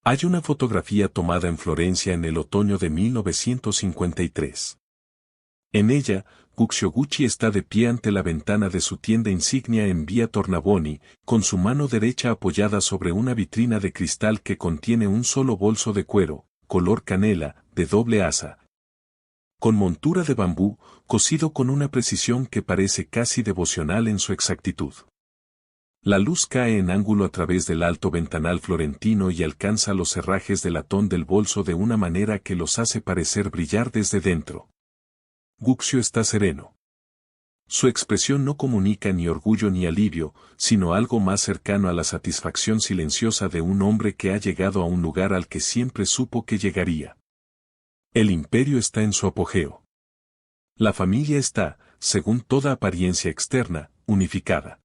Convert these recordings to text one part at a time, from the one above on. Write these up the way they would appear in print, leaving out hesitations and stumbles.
Hay una fotografía tomada en Florencia en el otoño de 1953. En ella, Guccio Gucci está de pie ante la ventana de su tienda insignia en Vía Tornabuoni, con su mano derecha apoyada sobre una vitrina de cristal que contiene un solo bolso de cuero, color canela, de doble asa, con montura de bambú, cosido con una precisión que parece casi devocional en su exactitud. La luz cae en ángulo a través del alto ventanal florentino y alcanza los herrajes de latón del bolso de una manera que los hace parecer brillar desde dentro. Guccio está sereno. Su expresión no comunica ni orgullo ni alivio, sino algo más cercano a la satisfacción silenciosa de un hombre que ha llegado a un lugar al que siempre supo que llegaría. El imperio está en su apogeo. La familia está, según toda apariencia externa, unificada.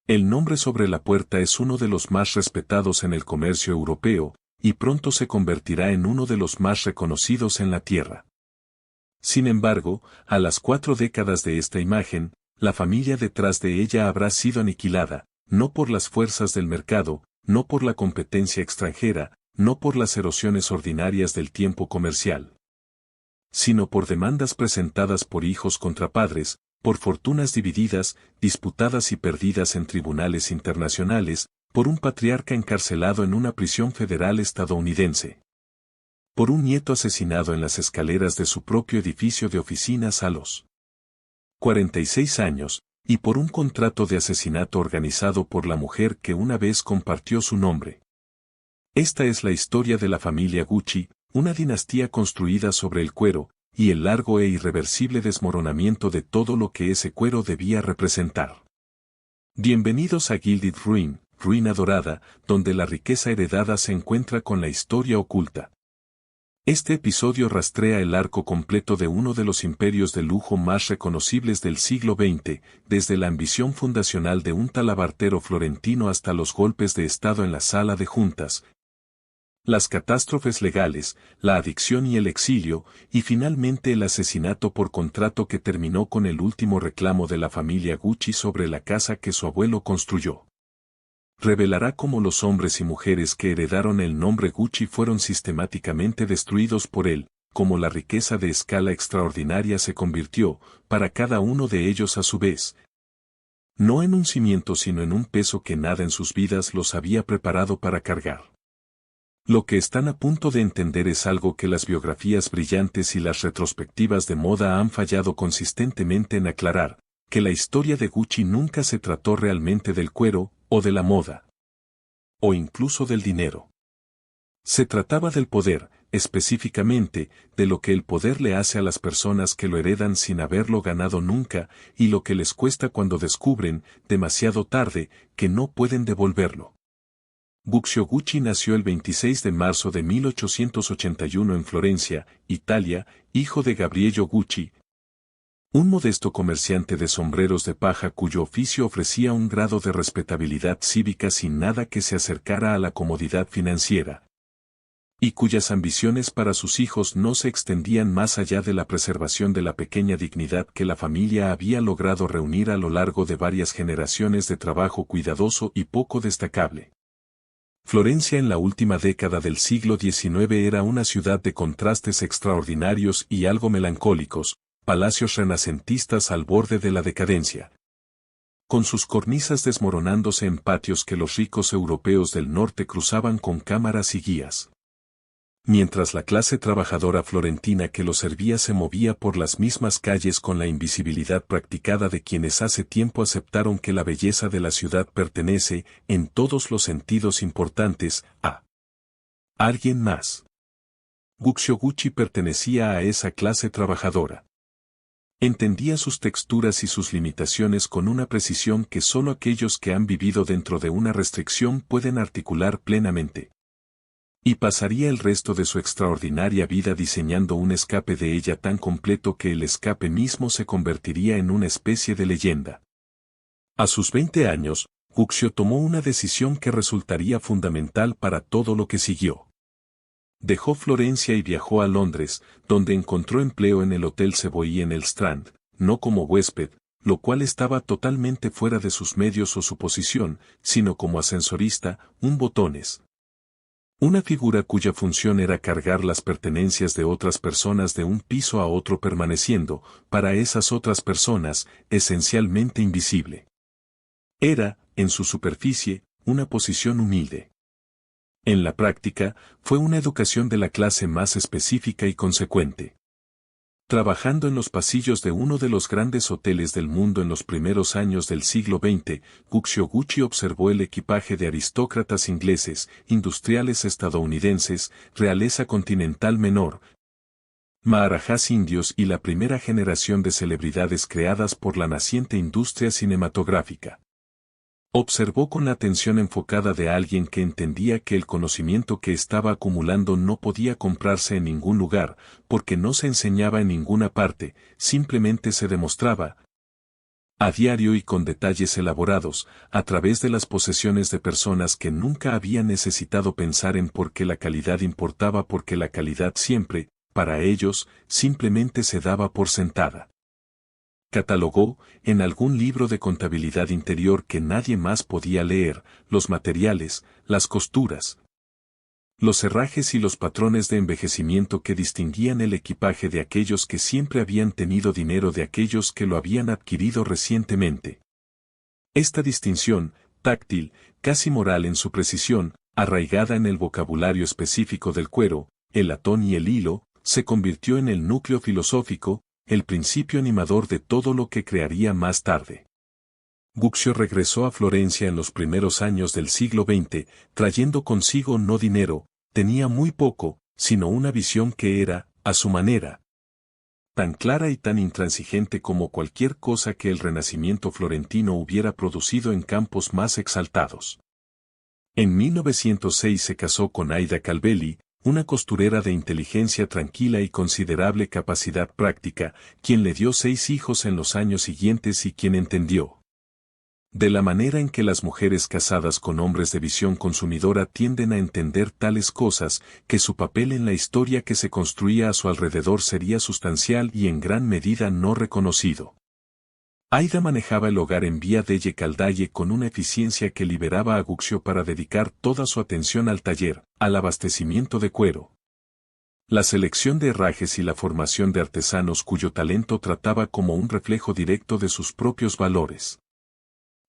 El nombre sobre la puerta es uno de los más respetados en el comercio europeo, y pronto se convertirá en uno de los más reconocidos en la tierra. Sin embargo, a las 4 décadas de esta imagen, la familia detrás de ella habrá sido aniquilada, no por las fuerzas del mercado, no por la competencia extranjera, no por las erosiones ordinarias del tiempo comercial, sino por demandas presentadas por hijos contra padres, por fortunas divididas, disputadas y perdidas en tribunales internacionales, por un patriarca encarcelado en una prisión federal estadounidense, por un nieto asesinado en las escaleras de su propio edificio de oficinas a los 46 años, y por un contrato de asesinato organizado por la mujer que una vez compartió su nombre. Esta es la historia de la familia Gucci, una dinastía construida sobre el cuero, y el largo e irreversible desmoronamiento de todo lo que ese cuero debía representar. Bienvenidos a Gilded Ruin, ruina dorada, donde la riqueza heredada se encuentra con la historia oculta. Este episodio rastrea el arco completo de uno de los imperios de lujo más reconocibles del siglo XX, desde la ambición fundacional de un talabartero florentino hasta los golpes de Estado en la sala de juntas, las catástrofes legales, la adicción y el exilio, y finalmente el asesinato por contrato que terminó con el último reclamo de la familia Gucci sobre la casa que su abuelo construyó. Revelará cómo los hombres y mujeres que heredaron el nombre Gucci fueron sistemáticamente destruidos por él, cómo la riqueza de escala extraordinaria se convirtió, para cada uno de ellos a su vez, no en un cimiento sino en un peso que nada en sus vidas los había preparado para cargar. Lo que están a punto de entender es algo que las biografías brillantes y las retrospectivas de moda han fallado consistentemente en aclarar, que la historia de Gucci nunca se trató realmente del cuero, o de la moda, o incluso del dinero. Se trataba del poder, específicamente, de lo que el poder le hace a las personas que lo heredan sin haberlo ganado nunca, y lo que les cuesta cuando descubren, demasiado tarde, que no pueden devolverlo. Guccio Gucci nació el 26 de marzo de 1881 en Florencia, Italia, hijo de Gabriello Gucci, un modesto comerciante de sombreros de paja cuyo oficio ofrecía un grado de respetabilidad cívica sin nada que se acercara a la comodidad financiera, y cuyas ambiciones para sus hijos no se extendían más allá de la preservación de la pequeña dignidad que la familia había logrado reunir a lo largo de varias generaciones de trabajo cuidadoso y poco destacable. Florencia en la última década del siglo XIX era una ciudad de contrastes extraordinarios y algo melancólicos, palacios renacentistas al borde de la decadencia, con sus cornisas desmoronándose en patios que los ricos europeos del norte cruzaban con cámaras y guías. Mientras la clase trabajadora florentina que lo servía se movía por las mismas calles con la invisibilidad practicada de quienes hace tiempo aceptaron que la belleza de la ciudad pertenece, en todos los sentidos importantes, a alguien más. Guccio Gucci pertenecía a esa clase trabajadora. Entendía sus texturas y sus limitaciones con una precisión que solo aquellos que han vivido dentro de una restricción pueden articular plenamente. Y pasaría el resto de su extraordinaria vida diseñando un escape de ella tan completo que el escape mismo se convertiría en una especie de leyenda. A sus 20 años, Guccio tomó una decisión que resultaría fundamental para todo lo que siguió. Dejó Florencia y viajó a Londres, donde encontró empleo en el Hotel Savoy en el Strand, no como huésped, lo cual estaba totalmente fuera de sus medios o su posición, sino como ascensorista, un botones. Una figura cuya función era cargar las pertenencias de otras personas de un piso a otro permaneciendo, para esas otras personas, esencialmente invisible. Era, en su superficie, una posición humilde. En la práctica, fue una educación de la clase más específica y consecuente. Trabajando en los pasillos de uno de los grandes hoteles del mundo en los primeros años del siglo XX, Gucci observó el equipaje de aristócratas ingleses, industriales estadounidenses, realeza continental menor, maharajas indios y la primera generación de celebridades creadas por la naciente industria cinematográfica. Observó con la atención enfocada de alguien que entendía que el conocimiento que estaba acumulando no podía comprarse en ningún lugar, porque no se enseñaba en ninguna parte, simplemente se demostraba, a diario y con detalles elaborados, a través de las posesiones de personas que nunca habían necesitado pensar en por qué la calidad importaba porque la calidad siempre, para ellos, simplemente se daba por sentada. Catalogó, en algún libro de contabilidad interior que nadie más podía leer, los materiales, las costuras, los herrajes y los patrones de envejecimiento que distinguían el equipaje de aquellos que siempre habían tenido dinero de aquellos que lo habían adquirido recientemente. Esta distinción, táctil, casi moral en su precisión, arraigada en el vocabulario específico del cuero, el latón y el hilo, se convirtió en el núcleo filosófico, el principio animador de todo lo que crearía más tarde. Guccio regresó a Florencia en los primeros años del siglo XX, trayendo consigo no dinero, tenía muy poco, sino una visión que era, a su manera, tan clara y tan intransigente como cualquier cosa que el Renacimiento florentino hubiera producido en campos más exaltados. En 1906 se casó con Aida Calvelli, una costurera de inteligencia tranquila y considerable capacidad práctica, quien le dio 6 hijos en los años siguientes y quien entendió, de la manera en que las mujeres casadas con hombres de visión consumidora tienden a entender tales cosas, que su papel en la historia que se construía a su alrededor sería sustancial y en gran medida no reconocido. Aida manejaba el hogar en Vía delle Caldaie con una eficiencia que liberaba a Guccio para dedicar toda su atención al taller, al abastecimiento de cuero, la selección de herrajes y la formación de artesanos cuyo talento trataba como un reflejo directo de sus propios valores.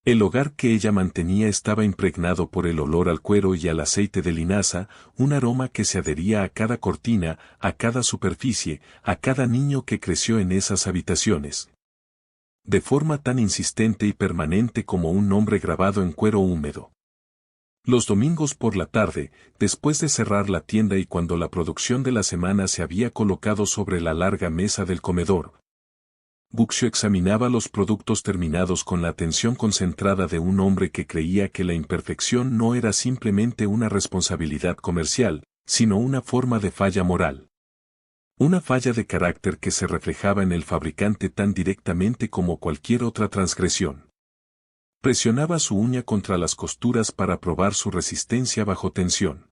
El hogar que ella mantenía estaba impregnado por el olor al cuero y al aceite de linaza, un aroma que se adhería a cada cortina, a cada superficie, a cada niño que creció en esas habitaciones, de forma tan insistente y permanente como un nombre grabado en cuero húmedo. Los domingos por la tarde, después de cerrar la tienda y cuando la producción de la semana se había colocado sobre la larga mesa del comedor, Guccio examinaba los productos terminados con la atención concentrada de un hombre que creía que la imperfección no era simplemente una responsabilidad comercial, sino una forma de falla moral. Una falla de carácter que se reflejaba en el fabricante tan directamente como cualquier otra transgresión. Presionaba su uña contra las costuras para probar su resistencia bajo tensión.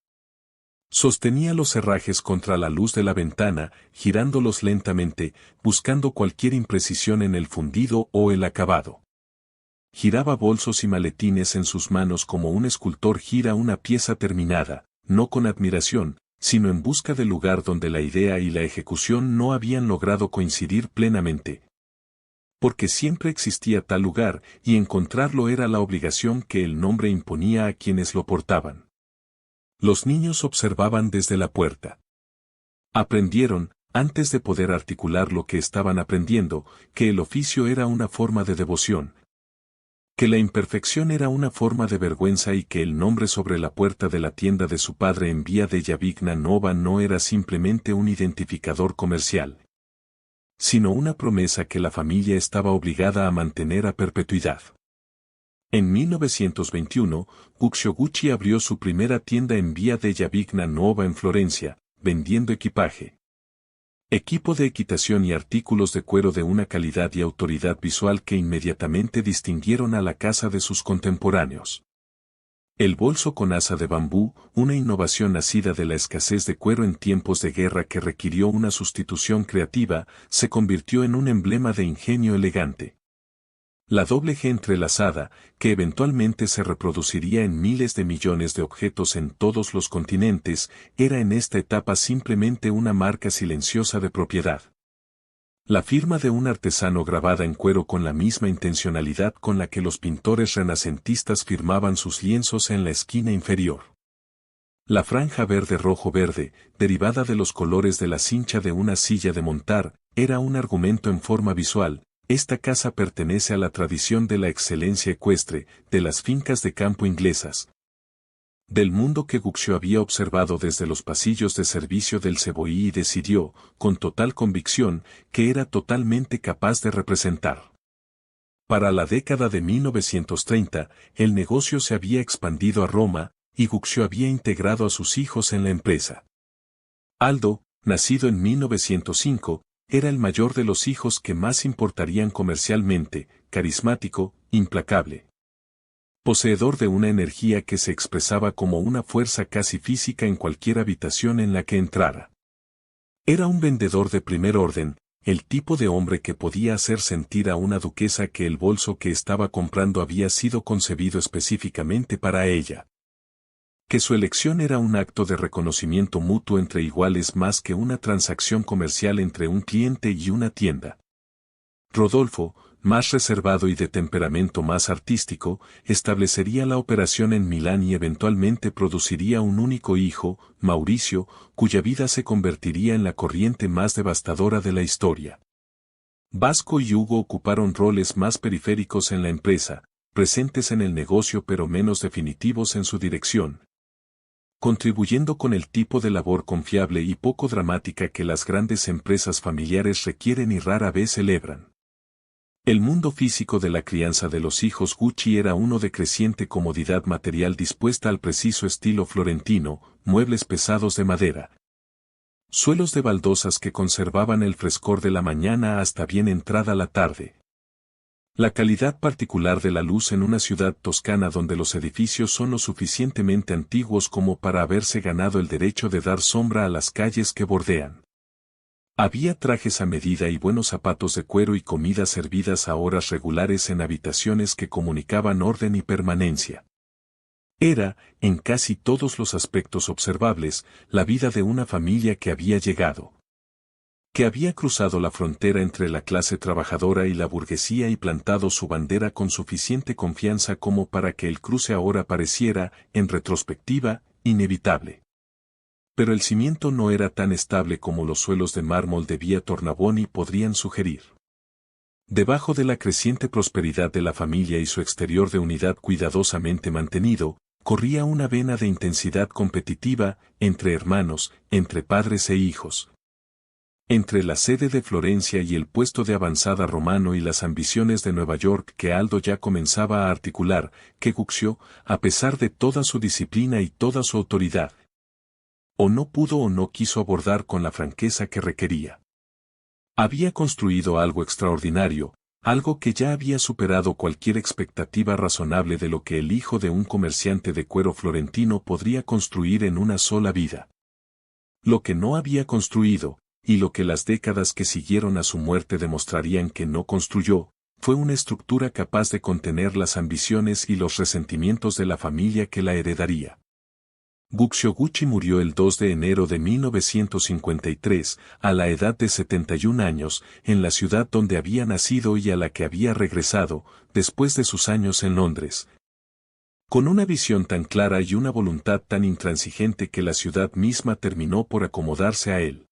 Sostenía los herrajes contra la luz de la ventana, girándolos lentamente, buscando cualquier imprecisión en el fundido o el acabado. Giraba bolsos y maletines en sus manos como un escultor gira una pieza terminada, no con admiración, sino en busca del lugar donde la idea y la ejecución no habían logrado coincidir plenamente. Porque siempre existía tal lugar, y encontrarlo era la obligación que el nombre imponía a quienes lo portaban. Los niños observaban desde la puerta. Aprendieron, antes de poder articular lo que estaban aprendiendo, que el oficio era una forma de devoción, que la imperfección era una forma de vergüenza y que el nombre sobre la puerta de la tienda de su padre en Vía della Vigna Nova no era simplemente un identificador comercial, sino una promesa que la familia estaba obligada a mantener a perpetuidad. En 1921, Gucci abrió su primera tienda en Vía della Vigna Nuova en Florencia, vendiendo equipaje, equipo de equitación y artículos de cuero de una calidad y autoridad visual que inmediatamente distinguieron a la casa de sus contemporáneos. El bolso con asa de bambú, una innovación nacida de la escasez de cuero en tiempos de guerra que requirió una sustitución creativa, se convirtió en un emblema de ingenio elegante. La doble G entrelazada, que eventualmente se reproduciría en miles de millones de objetos en todos los continentes, era en esta etapa simplemente una marca silenciosa de propiedad. La firma de un artesano grabada en cuero con la misma intencionalidad con la que los pintores renacentistas firmaban sus lienzos en la esquina inferior. La franja verde-rojo-verde, derivada de los colores de la cincha de una silla de montar, era un argumento en forma visual. Esta casa pertenece a la tradición de la excelencia ecuestre, de las fincas de campo inglesas, del mundo que Guccio había observado desde los pasillos de servicio del Savoy y decidió, con total convicción, que era totalmente capaz de representar. Para la década de 1930, el negocio se había expandido a Roma, y Guccio había integrado a sus hijos en la empresa. Aldo, nacido en 1905, era el mayor de los hijos que más importarían comercialmente, carismático, implacable. Poseedor de una energía que se expresaba como una fuerza casi física en cualquier habitación en la que entrara. Era un vendedor de primer orden, el tipo de hombre que podía hacer sentir a una duquesa que el bolso que estaba comprando había sido concebido específicamente para ella. Que su elección era un acto de reconocimiento mutuo entre iguales más que una transacción comercial entre un cliente y una tienda. Rodolfo, más reservado y de temperamento más artístico, establecería la operación en Milán y eventualmente produciría un único hijo, Mauricio, cuya vida se convertiría en la corriente más devastadora de la historia. Vasco y Hugo ocuparon roles más periféricos en la empresa, presentes en el negocio pero menos definitivos en su dirección, contribuyendo con el tipo de labor confiable y poco dramática que las grandes empresas familiares requieren y rara vez celebran. El mundo físico de la crianza de los hijos Gucci era uno de creciente comodidad material dispuesta al preciso estilo florentino, muebles pesados de madera, suelos de baldosas que conservaban el frescor de la mañana hasta bien entrada la tarde. La calidad particular de la luz en una ciudad toscana donde los edificios son lo suficientemente antiguos como para haberse ganado el derecho de dar sombra a las calles que bordean. Había trajes a medida y buenos zapatos de cuero y comidas servidas a horas regulares en habitaciones que comunicaban orden y permanencia. Era, en casi todos los aspectos observables, la vida de una familia que había llegado, que había cruzado la frontera entre la clase trabajadora y la burguesía y plantado su bandera con suficiente confianza como para que el cruce ahora pareciera, en retrospectiva, inevitable. Pero el cimiento no era tan estable como los suelos de mármol de Via Tornabuoni podrían sugerir. Debajo de la creciente prosperidad de la familia y su exterior de unidad cuidadosamente mantenido, corría una vena de intensidad competitiva, entre hermanos, entre padres e hijos. Entre la sede de Florencia y el puesto de avanzada romano y las ambiciones de Nueva York que Aldo ya comenzaba a articular, que Guccio, a pesar de toda su disciplina y toda su autoridad, o no pudo o no quiso abordar con la franqueza que requería. Había construido algo extraordinario, algo que ya había superado cualquier expectativa razonable de lo que el hijo de un comerciante de cuero florentino podría construir en una sola vida. Lo que no había construido, y lo que las décadas que siguieron a su muerte demostrarían que no construyó, fue una estructura capaz de contener las ambiciones y los resentimientos de la familia que la heredaría. Guccio Gucci murió el 2 de enero de 1953, a la edad de 71 años, en la ciudad donde había nacido y a la que había regresado, después de sus años en Londres. Con una visión tan clara y una voluntad tan intransigente que la ciudad misma terminó por acomodarse a él.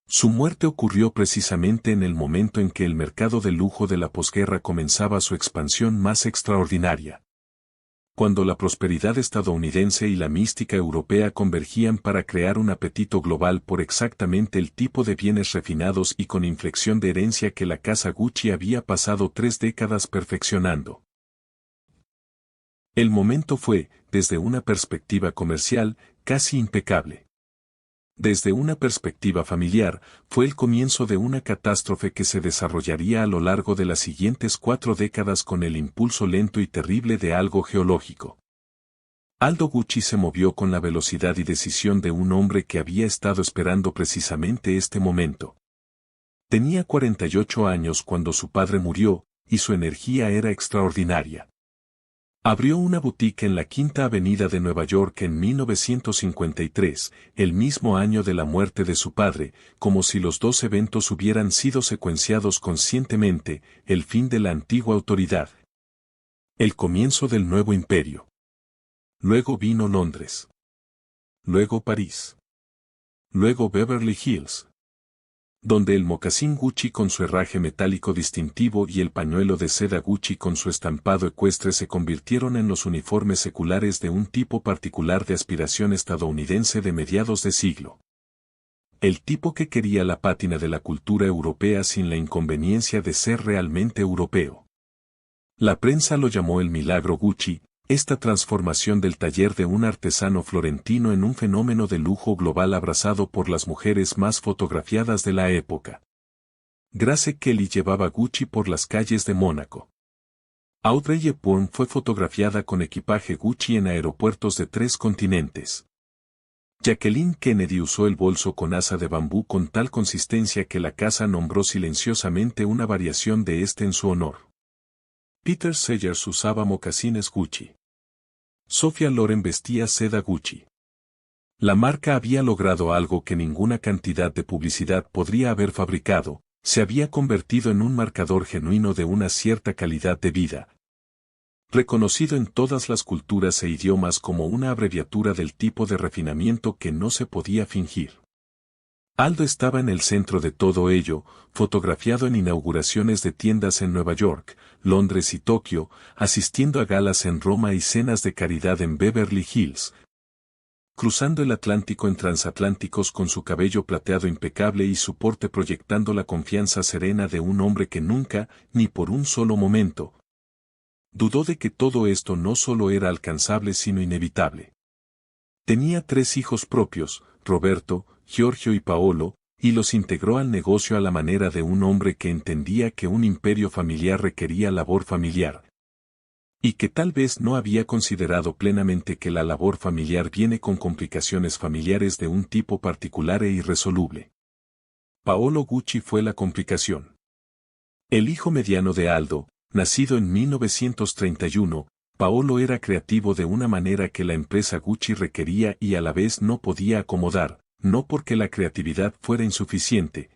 Su muerte ocurrió precisamente en el momento en que el mercado de lujo de la posguerra comenzaba su expansión más extraordinaria. Cuando la prosperidad estadounidense y la mística europea convergían para crear un apetito global por exactamente el tipo de bienes refinados y con inflexión de herencia que la casa Gucci había pasado 3 décadas perfeccionando. El momento fue, desde una perspectiva comercial, casi impecable. Desde una perspectiva familiar, fue el comienzo de una catástrofe que se desarrollaría a lo largo de las siguientes 4 décadas con el impulso lento y terrible de algo geológico. Aldo Gucci se movió con la velocidad y decisión de un hombre que había estado esperando precisamente este momento. Tenía 48 años cuando su padre murió, y su energía era extraordinaria. Abrió una boutique en la Quinta Avenida de Nueva York en 1953, el mismo año de la muerte de su padre, como si los dos eventos hubieran sido secuenciados conscientemente, el fin de la antigua autoridad. El comienzo del nuevo imperio. Luego vino Londres. Luego París. Luego Beverly Hills, donde el mocasín Gucci con su herraje metálico distintivo y el pañuelo de seda Gucci con su estampado ecuestre se convirtieron en los uniformes seculares de un tipo particular de aspiración estadounidense de mediados de siglo. El tipo que quería la pátina de la cultura europea sin la inconveniencia de ser realmente europeo. La prensa lo llamó el milagro Gucci, esta transformación del taller de un artesano florentino en un fenómeno de lujo global abrazado por las mujeres más fotografiadas de la época. Grace Kelly llevaba Gucci por las calles de Mónaco. Audrey Hepburn fue fotografiada con equipaje Gucci en aeropuertos de 3 continentes. Jacqueline Kennedy usó el bolso con asa de bambú con tal consistencia que la casa nombró silenciosamente una variación de este en su honor. Peter Sellers usaba mocasines Gucci. Sophia Loren vestía seda Gucci. La marca había logrado algo que ninguna cantidad de publicidad podría haber fabricado, se había convertido en un marcador genuino de una cierta calidad de vida. Reconocido en todas las culturas e idiomas como una abreviatura del tipo de refinamiento que no se podía fingir. Aldo estaba en el centro de todo ello, fotografiado en inauguraciones de tiendas en Nueva York, Londres y Tokio, asistiendo a galas en Roma y cenas de caridad en Beverly Hills. Cruzando el Atlántico en transatlánticos con su cabello plateado impecable y su porte proyectando la confianza serena de un hombre que nunca, ni por un solo momento, dudó de que todo esto no solo era alcanzable sino inevitable. Tenía 3 hijos propios, Roberto, Giorgio y Paolo, y los integró al negocio a la manera de un hombre que entendía que un imperio familiar requería labor familiar. Y que tal vez no había considerado plenamente que la labor familiar viene con complicaciones familiares de un tipo particular e irresoluble. Paolo Gucci fue la complicación. El hijo mediano de Aldo, nacido en 1931, Paolo era creativo de una manera que la empresa Gucci requería y a la vez no podía acomodar, no porque la creatividad fuera insuficiente,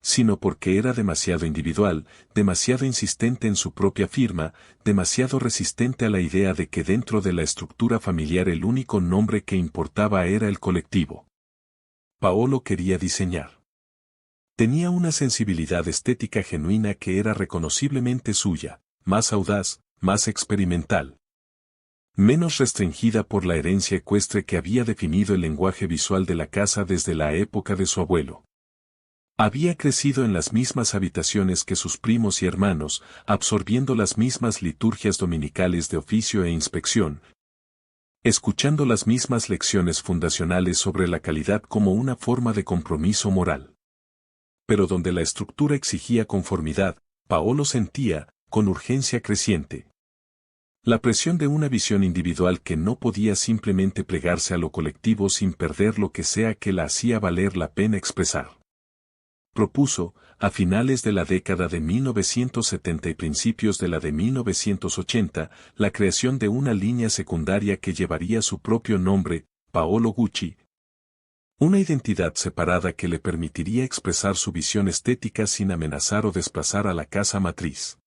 sino porque era demasiado individual, demasiado insistente en su propia firma, demasiado resistente a la idea de que dentro de la estructura familiar el único nombre que importaba era el colectivo. Paolo quería diseñar. Tenía una sensibilidad estética genuina que era reconociblemente suya, más audaz, más experimental, menos restringida por la herencia ecuestre que había definido el lenguaje visual de la casa desde la época de su abuelo. Había crecido en las mismas habitaciones que sus primos y hermanos, absorbiendo las mismas liturgias dominicales de oficio e inspección, escuchando las mismas lecciones fundacionales sobre la calidad como una forma de compromiso moral. Pero donde la estructura exigía conformidad, Paolo sentía, con urgencia creciente, la presión de una visión individual que no podía simplemente plegarse a lo colectivo sin perder lo que sea que la hacía valer la pena expresar. Propuso, a finales de la década de 1970 y principios de la de 1980, la creación de una línea secundaria que llevaría su propio nombre, Paolo Gucci, una identidad separada que le permitiría expresar su visión estética sin amenazar o desplazar a la casa matriz.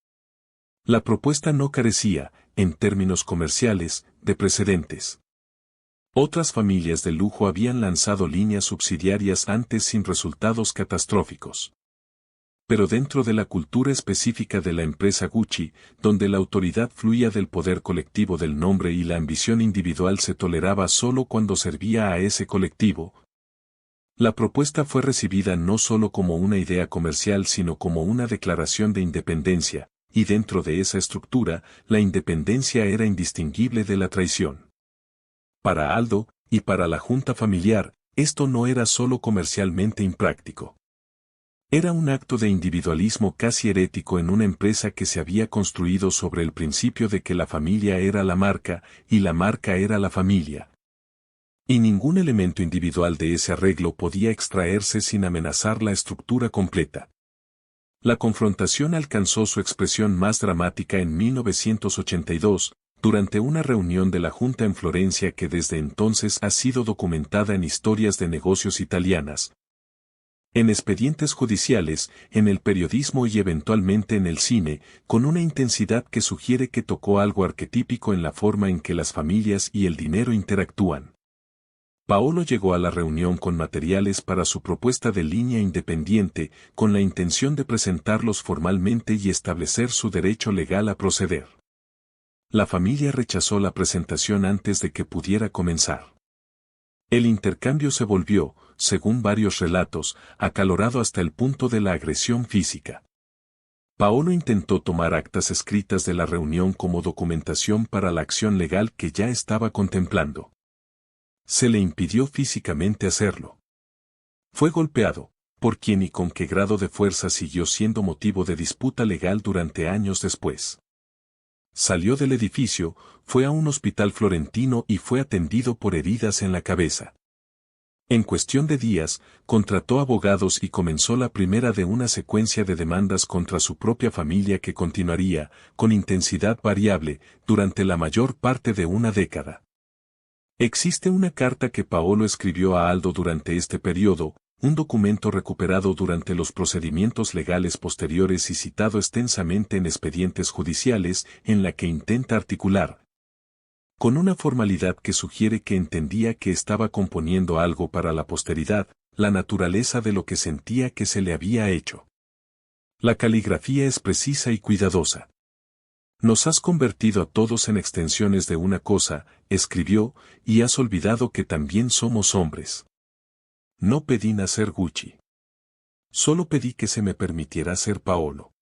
La propuesta no carecía, en términos comerciales, de precedentes. Otras familias de lujo habían lanzado líneas subsidiarias antes sin resultados catastróficos. Pero dentro de la cultura específica de la empresa Gucci, donde la autoridad fluía del poder colectivo del nombre y la ambición individual se toleraba solo cuando servía a ese colectivo, la propuesta fue recibida no solo como una idea comercial sino como una declaración de independencia, y dentro de esa estructura, la independencia era indistinguible de la traición. Para Aldo, y para la junta familiar, esto no era solo comercialmente impráctico. Era un acto de individualismo casi herético en una empresa que se había construido sobre el principio de que la familia era la marca, y la marca era la familia. Y ningún elemento individual de ese arreglo podía extraerse sin amenazar la estructura completa. La confrontación alcanzó su expresión más dramática en 1982, durante una reunión de la Junta en Florencia que desde entonces ha sido documentada en historias de negocios italianas, en expedientes judiciales, en el periodismo y eventualmente en el cine, con una intensidad que sugiere que tocó algo arquetípico en la forma en que las familias y el dinero interactúan. Paolo llegó a la reunión con materiales para su propuesta de línea independiente, con la intención de presentarlos formalmente y establecer su derecho legal a proceder. La familia rechazó la presentación antes de que pudiera comenzar. El intercambio se volvió, según varios relatos, acalorado hasta el punto de la agresión física. Paolo intentó tomar actas escritas de la reunión como documentación para la acción legal que ya estaba contemplando. Se le impidió físicamente hacerlo. Fue golpeado, por quien y con qué grado de fuerza siguió siendo motivo de disputa legal durante años después. Salió del edificio, fue a un hospital florentino y fue atendido por heridas en la cabeza. En cuestión de días, contrató abogados y comenzó la primera de una secuencia de demandas contra su propia familia que continuaría, con intensidad variable, durante la mayor parte de una década. Existe una carta que Paolo escribió a Aldo durante este periodo, un documento recuperado durante los procedimientos legales posteriores y citado extensamente en expedientes judiciales, en la que intenta articular, con una formalidad que sugiere que entendía que estaba componiendo algo para la posteridad, la naturaleza de lo que sentía que se le había hecho. La caligrafía es precisa y cuidadosa. Nos has convertido a todos en extensiones de una cosa, escribió, y has olvidado que también somos hombres. No pedí nacer Gucci. Solo pedí que se me permitiera ser Paolo.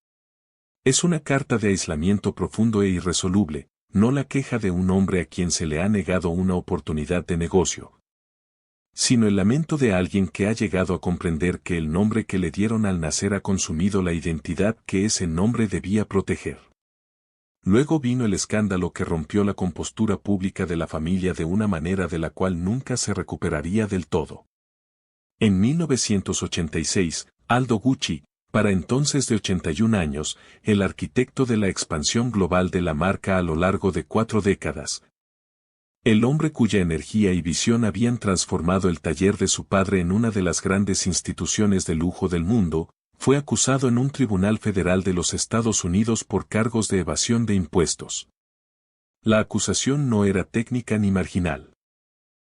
Es una carta de aislamiento profundo e irresoluble, no la queja de un hombre a quien se le ha negado una oportunidad de negocio, sino el lamento de alguien que ha llegado a comprender que el nombre que le dieron al nacer ha consumido la identidad que ese nombre debía proteger. Luego vino el escándalo que rompió la compostura pública de la familia de una manera de la cual nunca se recuperaría del todo. En 1986, Aldo Gucci, para entonces de 81 años, el arquitecto de la expansión global de la marca a lo largo de 4 décadas. El hombre cuya energía y visión habían transformado el taller de su padre en una de las grandes instituciones de lujo del mundo, fue acusado en un tribunal federal de los Estados Unidos por cargos de evasión de impuestos. La acusación no era técnica ni marginal.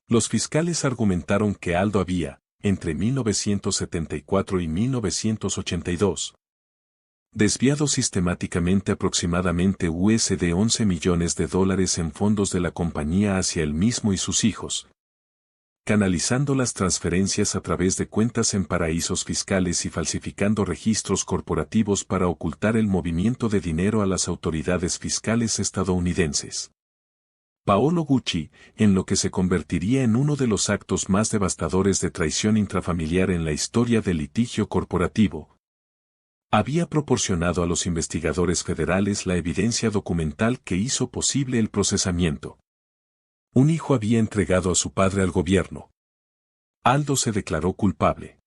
Los fiscales argumentaron que Aldo había, entre 1974 y 1982, desviado sistemáticamente aproximadamente $11 millones en fondos de la compañía hacia él mismo y sus hijos, canalizando las transferencias a través de cuentas en paraísos fiscales y falsificando registros corporativos para ocultar el movimiento de dinero a las autoridades fiscales estadounidenses. Paolo Gucci, en lo que se convertiría en uno de los actos más devastadores de traición intrafamiliar en la historia del litigio corporativo, había proporcionado a los investigadores federales la evidencia documental que hizo posible el procesamiento. Un hijo había entregado a su padre al gobierno. Aldo se declaró culpable.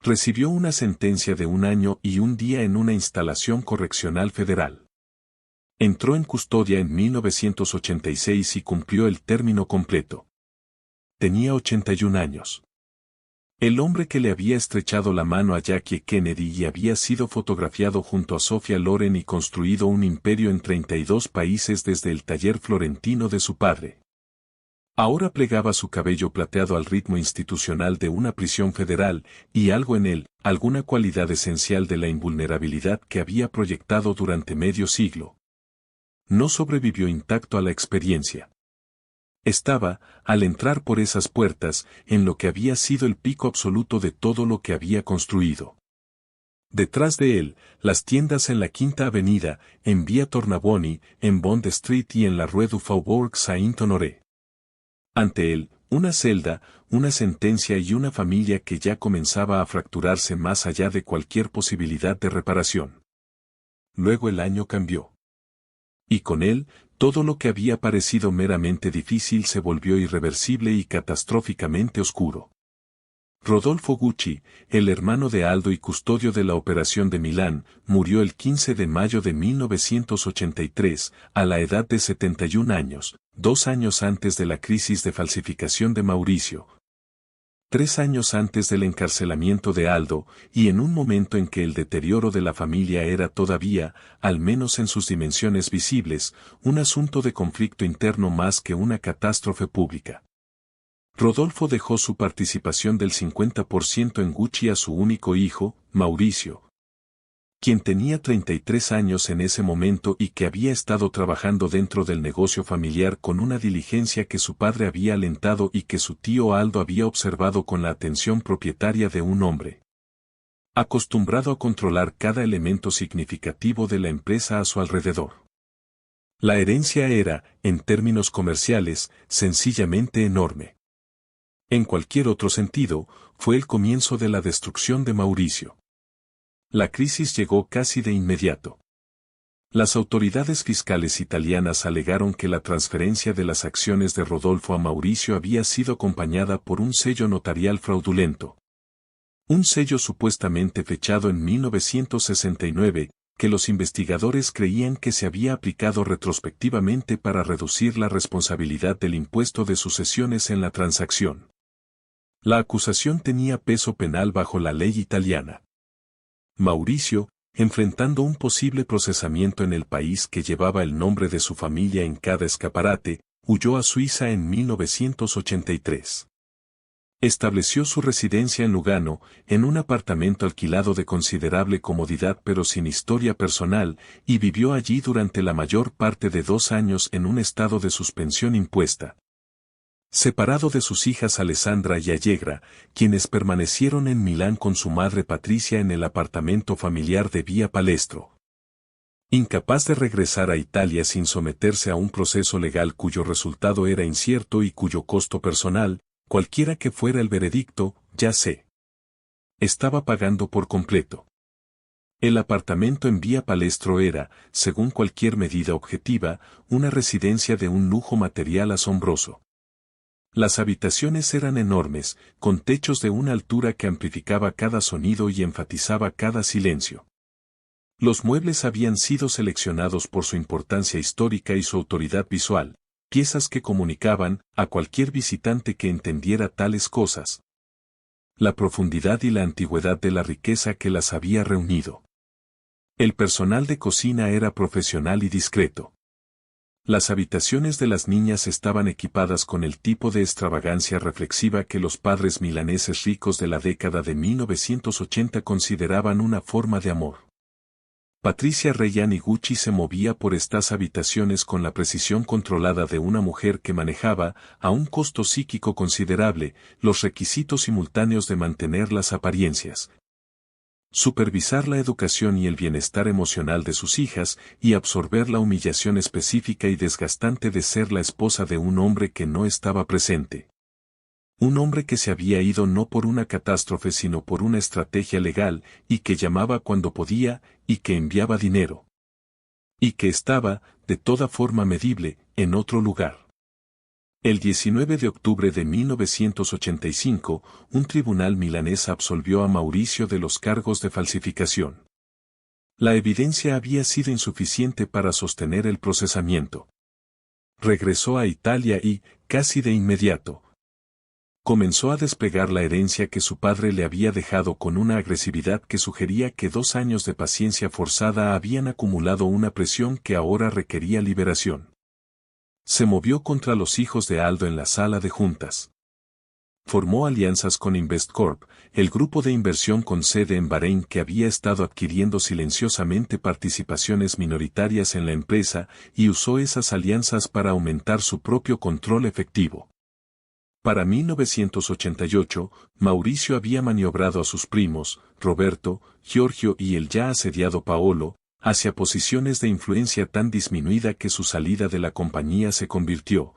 Recibió una sentencia de 1 año y 1 día en una instalación correccional federal. Entró en custodia en 1986 y cumplió el término completo. Tenía 81 años. El hombre que le había estrechado la mano a Jackie Kennedy y había sido fotografiado junto a Sophia Loren y construido un imperio en 32 países desde el taller florentino de su padre. Ahora plegaba su cabello plateado al ritmo institucional de una prisión federal, y algo en él, alguna cualidad esencial de la invulnerabilidad que había proyectado durante medio siglo, no sobrevivió intacto a la experiencia. Estaba, al entrar por esas puertas, en lo que había sido el pico absoluto de todo lo que había construido. Detrás de él, las tiendas en la Quinta Avenida, en Via Tornabuoni, en Bond Street y en la Rue du Faubourg Saint-Honoré. Ante él, una celda, una sentencia y una familia que ya comenzaba a fracturarse más allá de cualquier posibilidad de reparación. Luego el año cambió. Y con él, todo lo que había parecido meramente difícil se volvió irreversible y catastróficamente oscuro. Rodolfo Gucci, el hermano de Aldo y custodio de la Operación de Milán, murió el 15 de mayo de 1983, a la edad de 71 años, 2 años antes de la crisis de falsificación de Mauricio. 3 años antes del encarcelamiento de Aldo, y en un momento en que el deterioro de la familia era todavía, al menos en sus dimensiones visibles, un asunto de conflicto interno más que una catástrofe pública. Rodolfo dejó su participación del 50% en Gucci a su único hijo, Mauricio, quien tenía 33 años en ese momento y que había estado trabajando dentro del negocio familiar con una diligencia que su padre había alentado y que su tío Aldo había observado con la atención propietaria de un hombre acostumbrado a controlar cada elemento significativo de la empresa a su alrededor. La herencia era, en términos comerciales, sencillamente enorme. En cualquier otro sentido, fue el comienzo de la destrucción de Mauricio. La crisis llegó casi de inmediato. Las autoridades fiscales italianas alegaron que la transferencia de las acciones de Rodolfo a Mauricio había sido acompañada por un sello notarial fraudulento. Un sello supuestamente fechado en 1969, que los investigadores creían que se había aplicado retrospectivamente para reducir la responsabilidad del impuesto de sucesiones en la transacción. La acusación tenía peso penal bajo la ley italiana. Mauricio, enfrentando un posible procesamiento en el país que llevaba el nombre de su familia en cada escaparate, huyó a Suiza en 1983. Estableció su residencia en Lugano, en un apartamento alquilado de considerable comodidad pero sin historia personal, y vivió allí durante la mayor parte de 2 años en un estado de suspensión impuesta. Separado de sus hijas Alessandra y Allegra, quienes permanecieron en Milán con su madre Patricia en el apartamento familiar de Vía Palestro. Incapaz de regresar a Italia sin someterse a un proceso legal cuyo resultado era incierto y cuyo costo personal, cualquiera que fuera el veredicto, ya sé, estaba pagando por completo. El apartamento en Vía Palestro era, según cualquier medida objetiva, una residencia de un lujo material asombroso. Las habitaciones eran enormes, con techos de una altura que amplificaba cada sonido y enfatizaba cada silencio. Los muebles habían sido seleccionados por su importancia histórica y su autoridad visual, piezas que comunicaban, a cualquier visitante que entendiera tales cosas, la profundidad y la antigüedad de la riqueza que las había reunido. El personal de cocina era profesional y discreto. Las habitaciones de las niñas estaban equipadas con el tipo de extravagancia reflexiva que los padres milaneses ricos de la década de 1980 consideraban una forma de amor. Patricia Reggiani Gucci se movía por estas habitaciones con la precisión controlada de una mujer que manejaba, a un costo psíquico considerable, los requisitos simultáneos de mantener las apariencias, supervisar la educación y el bienestar emocional de sus hijas y absorber la humillación específica y desgastante de ser la esposa de un hombre que no estaba presente. Un hombre que se había ido no por una catástrofe sino por una estrategia legal, y que llamaba cuando podía, y que enviaba dinero. Y que estaba, de toda forma medible, en otro lugar. El 19 de octubre de 1985, un tribunal milanés absolvió a Mauricio de los cargos de falsificación. La evidencia había sido insuficiente para sostener el procesamiento. Regresó a Italia y, casi de inmediato, comenzó a desplegar la herencia que su padre le había dejado con una agresividad que sugería que 2 años de paciencia forzada habían acumulado una presión que ahora requería liberación. Se movió contra los hijos de Aldo en la sala de juntas. Formó alianzas con Investcorp, el grupo de inversión con sede en Bahrein que había estado adquiriendo silenciosamente participaciones minoritarias en la empresa, y usó esas alianzas para aumentar su propio control efectivo. Para 1988, Mauricio había maniobrado a sus primos, Roberto, Giorgio y el ya asediado Paolo, hacia posiciones de influencia tan disminuida que su salida de la compañía se convirtió,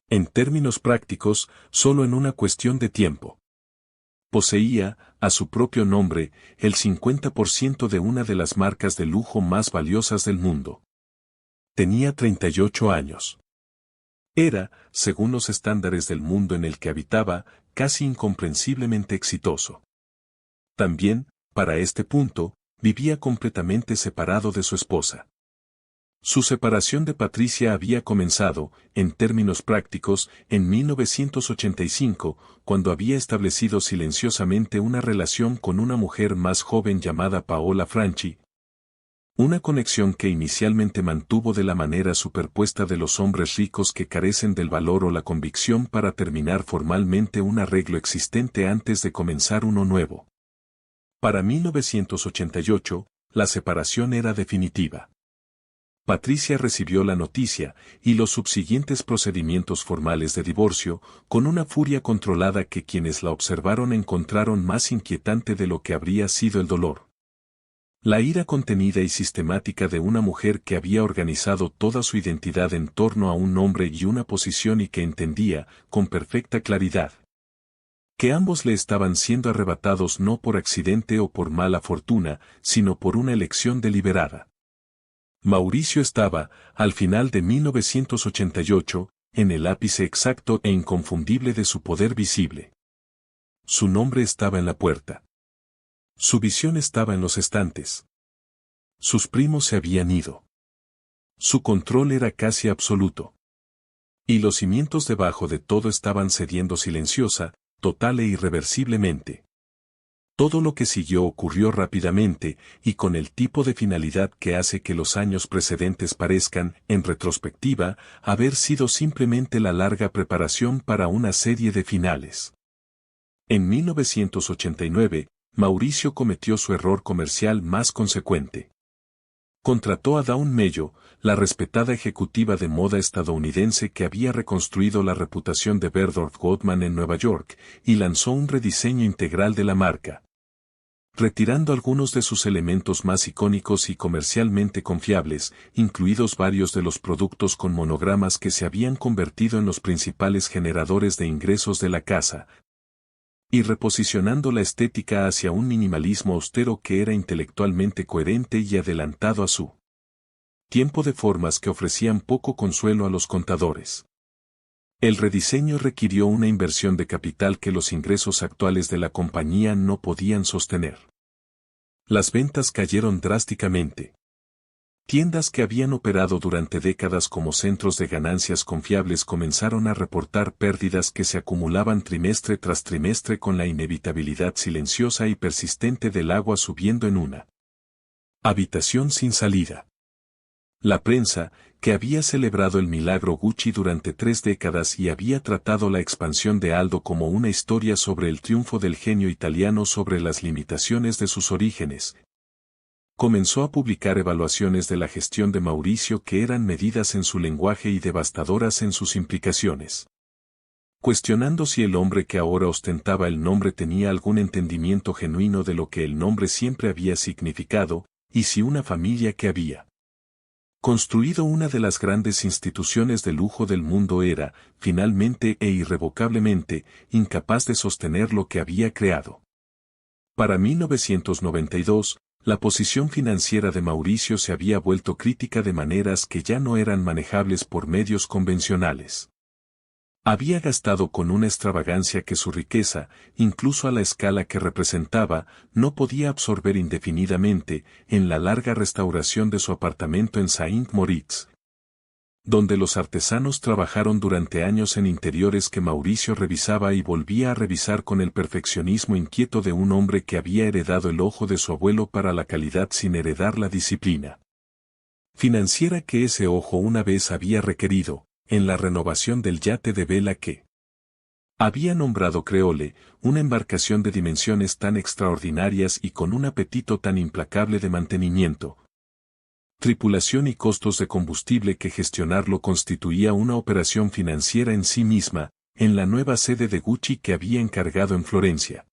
en términos prácticos, solo en una cuestión de tiempo. Poseía, a su propio nombre, el 50% de una de las marcas de lujo más valiosas del mundo. Tenía 38 años. Era, según los estándares del mundo en el que habitaba, casi incomprensiblemente exitoso. También, para este punto, vivía completamente separado de su esposa. Su separación de Patricia había comenzado, en términos prácticos, en 1985, cuando había establecido silenciosamente una relación con una mujer más joven llamada Paola Franchi. Una conexión que inicialmente mantuvo de la manera superpuesta de los hombres ricos que carecen del valor o la convicción para terminar formalmente un arreglo existente antes de comenzar uno nuevo. Para 1988, la separación era definitiva. Patricia recibió la noticia y los subsiguientes procedimientos formales de divorcio, con una furia controlada que quienes la observaron encontraron más inquietante de lo que habría sido el dolor. La ira contenida y sistemática de una mujer que había organizado toda su identidad en torno a un hombre y una posición y que entendía, con perfecta claridad, que ambos le estaban siendo arrebatados no por accidente o por mala fortuna, sino por una elección deliberada. Mauricio estaba, al final de 1988, en el ápice exacto e inconfundible de su poder visible. Su nombre estaba en la puerta. Su visión estaba en los estantes. Sus primos se habían ido. Su control era casi absoluto. Y los cimientos debajo de todo estaban cediendo silenciosa, total e irreversiblemente. Todo lo que siguió ocurrió rápidamente y con el tipo de finalidad que hace que los años precedentes parezcan, en retrospectiva, haber sido simplemente la larga preparación para una serie de finales. En 1989, Mauricio cometió su error comercial más consecuente. Contrató a Dawn Mello, la respetada ejecutiva de moda estadounidense que había reconstruido la reputación de Bergdorf Goodman en Nueva York, y lanzó un rediseño integral de la marca. Retirando algunos de sus elementos más icónicos y comercialmente confiables, incluidos varios de los productos con monogramas que se habían convertido en los principales generadores de ingresos de la casa, y reposicionando la estética hacia un minimalismo austero que era intelectualmente coherente y adelantado a su tiempo de formas que ofrecían poco consuelo a los contadores. El rediseño requirió una inversión de capital que los ingresos actuales de la compañía no podían sostener. Las ventas cayeron drásticamente. Tiendas que habían operado durante décadas como centros de ganancias confiables comenzaron a reportar pérdidas que se acumulaban trimestre tras trimestre con la inevitabilidad silenciosa y persistente del agua subiendo en una habitación sin salida. La prensa, que había celebrado el milagro Gucci durante 3 décadas y había tratado la expansión de Aldo como una historia sobre el triunfo del genio italiano sobre las limitaciones de sus orígenes, comenzó a publicar evaluaciones de la gestión de Mauricio que eran medidas en su lenguaje y devastadoras en sus implicaciones. Cuestionando si el hombre que ahora ostentaba el nombre tenía algún entendimiento genuino de lo que el nombre siempre había significado, y si una familia que había construido una de las grandes instituciones de lujo del mundo era, finalmente e irrevocablemente, incapaz de sostener lo que había creado. Para 1992, la posición financiera de Mauricio se había vuelto crítica de maneras que ya no eran manejables por medios convencionales. Había gastado con una extravagancia que su riqueza, incluso a la escala que representaba, no podía absorber indefinidamente, en la larga restauración de su apartamento en Saint-Moritz, donde los artesanos trabajaron durante años en interiores que Mauricio revisaba y volvía a revisar con el perfeccionismo inquieto de un hombre que había heredado el ojo de su abuelo para la calidad sin heredar la disciplina financiera que ese ojo una vez había requerido, en la renovación del yate de vela que había nombrado Creole, una embarcación de dimensiones tan extraordinarias y con un apetito tan implacable de mantenimiento, tripulación y costos de combustible que gestionarlo constituía una operación financiera en sí misma, en la nueva sede de Gucci que había encargado en Florencia.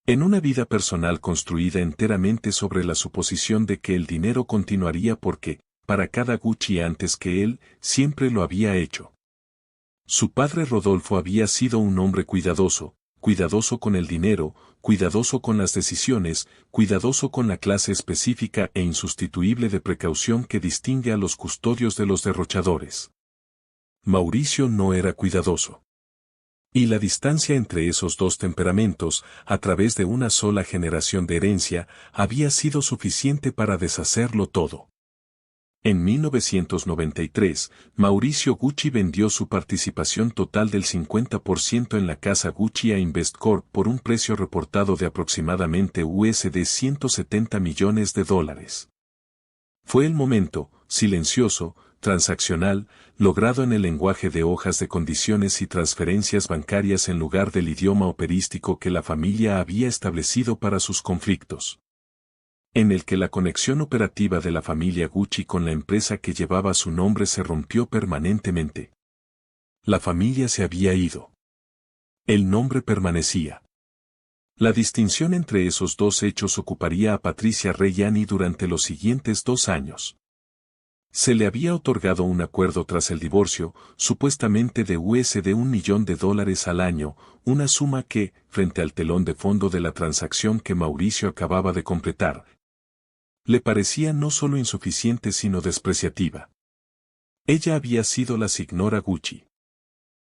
En una vida personal construida enteramente sobre la suposición de que el dinero continuaría porque, para cada Gucci antes que él, siempre lo había hecho. Su padre Rodolfo había sido un hombre cuidadoso, cuidadoso con el dinero, cuidadoso con las decisiones, cuidadoso con la clase específica e insustituible de precaución que distingue a los custodios de los derrochadores. Mauricio no era cuidadoso. Y la distancia entre esos dos temperamentos, a través de una sola generación de herencia, había sido suficiente para deshacerlo todo. En 1993, Mauricio Gucci vendió su participación total del 50% en la casa Gucci a Investcorp por un precio reportado de aproximadamente USD 170 millones de dólares. Fue el momento, silencioso, transaccional, logrado en el lenguaje de hojas de condiciones y transferencias bancarias en lugar del idioma operístico que la familia había establecido para sus conflictos. En el que la conexión operativa de la familia Gucci con la empresa que llevaba su nombre se rompió permanentemente. La familia se había ido. El nombre permanecía. La distinción entre esos dos hechos ocuparía a Patricia Reggiani durante los siguientes 2 años. Se le había otorgado un acuerdo tras el divorcio, supuestamente de USD 1 millón de dólares al año, una suma que, frente al telón de fondo de la transacción que Mauricio acababa de completar, le parecía no solo insuficiente sino despreciativa. Ella había sido la señora Gucci.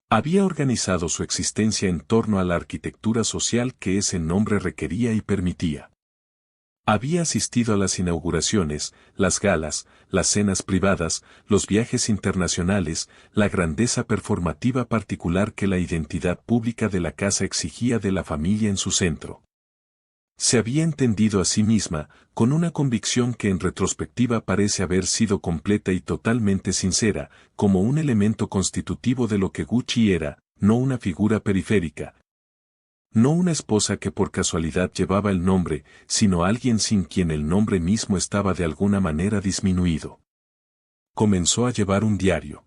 Había organizado su existencia en torno a la arquitectura social que ese nombre requería y permitía. Había asistido a las inauguraciones, las galas, las cenas privadas, los viajes internacionales, la grandeza performativa particular que la identidad pública de la casa exigía de la familia en su centro. Se había entendido a sí misma, con una convicción que en retrospectiva parece haber sido completa y totalmente sincera, como un elemento constitutivo de lo que Gucci era, no una figura periférica. No una esposa que por casualidad llevaba el nombre, sino alguien sin quien el nombre mismo estaba de alguna manera disminuido. Comenzó a llevar un diario.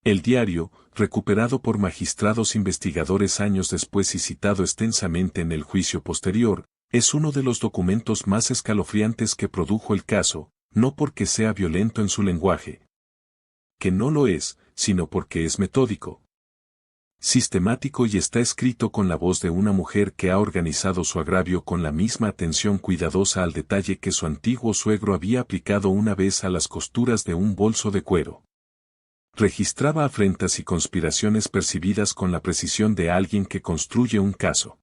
El diario, recuperado por magistrados investigadores años después y citado extensamente en el juicio posterior, es uno de los documentos más escalofriantes que produjo el caso, no porque sea violento en su lenguaje, que no lo es, sino porque es metódico, sistemático y está escrito con la voz de una mujer que ha organizado su agravio con la misma atención cuidadosa al detalle que su antiguo suegro había aplicado una vez a las costuras de un bolso de cuero. Registraba afrentas y conspiraciones percibidas con la precisión de alguien que construye un caso.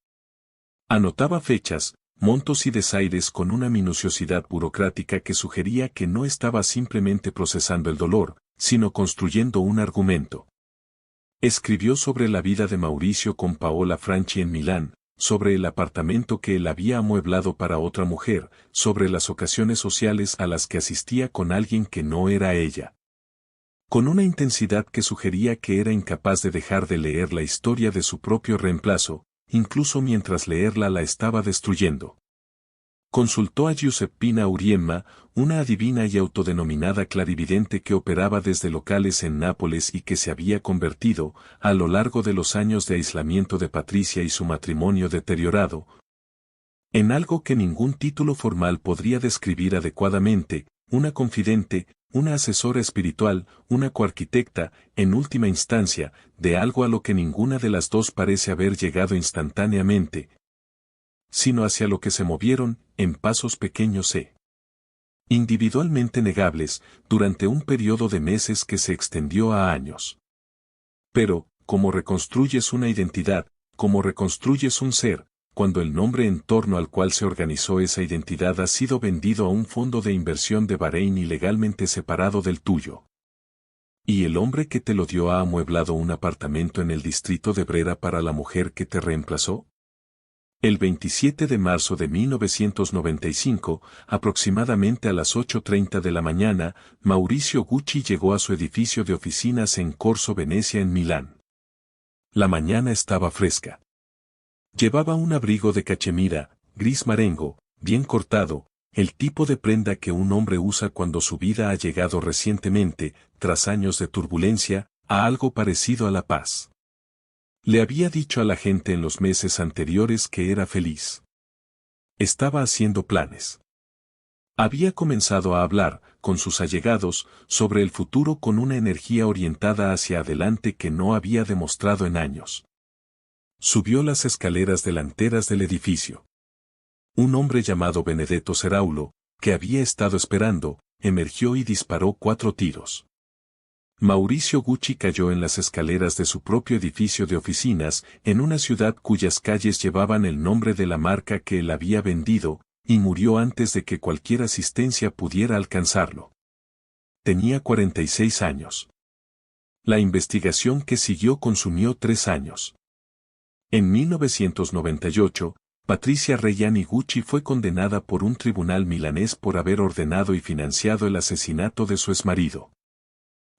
Anotaba fechas, montos y desaires con una minuciosidad burocrática que sugería que no estaba simplemente procesando el dolor, sino construyendo un argumento. Escribió sobre la vida de Mauricio con Paola Franchi en Milán, sobre el apartamento que él había amueblado para otra mujer, sobre las ocasiones sociales a las que asistía con alguien que no era ella. Con una intensidad que sugería que era incapaz de dejar de leer la historia de su propio reemplazo, incluso mientras leerla la estaba destruyendo. Consultó a Giuseppina Auriemma, una adivina y autodenominada clarividente que operaba desde locales en Nápoles y que se había convertido, a lo largo de los años de aislamiento de Patricia y su matrimonio deteriorado, en algo que ningún título formal podría describir adecuadamente, una confidente, una asesora espiritual, una coarquitecta, en última instancia, de algo a lo que ninguna de las dos parece haber llegado instantáneamente, sino hacia lo que se movieron, en pasos pequeños individualmente negables, durante un periodo de meses que se extendió a años. Pero, ¿cómo reconstruyes una identidad, cómo reconstruyes un ser, cuando el nombre en torno al cual se organizó esa identidad ha sido vendido a un fondo de inversión de Bahrein ilegalmente separado del tuyo? ¿Y el hombre que te lo dio ha amueblado un apartamento en el distrito de Brera para la mujer que te reemplazó? El 27 de marzo de 1995, aproximadamente a las 8:30 de la mañana, Mauricio Gucci llegó a su edificio de oficinas en Corso Venecia en Milán. La mañana estaba fresca. Llevaba un abrigo de cachemira, gris marengo, bien cortado, el tipo de prenda que un hombre usa cuando su vida ha llegado recientemente, tras años de turbulencia, a algo parecido a la paz. Le había dicho a la gente en los meses anteriores que era feliz. Estaba haciendo planes. Había comenzado a hablar, con sus allegados, sobre el futuro con una energía orientada hacia adelante que no había demostrado en años. Subió las escaleras delanteras del edificio. Un hombre llamado Benedetto Ceraulo, que había estado esperando, emergió y disparó 4 tiros. Mauricio Gucci cayó en las escaleras de su propio edificio de oficinas, en una ciudad cuyas calles llevaban el nombre de la marca que él había vendido, y murió antes de que cualquier asistencia pudiera alcanzarlo. Tenía 46 años. La investigación que siguió consumió 3 años. En 1998, Patricia Reggiani Gucci fue condenada por un tribunal milanés por haber ordenado y financiado el asesinato de su exmarido.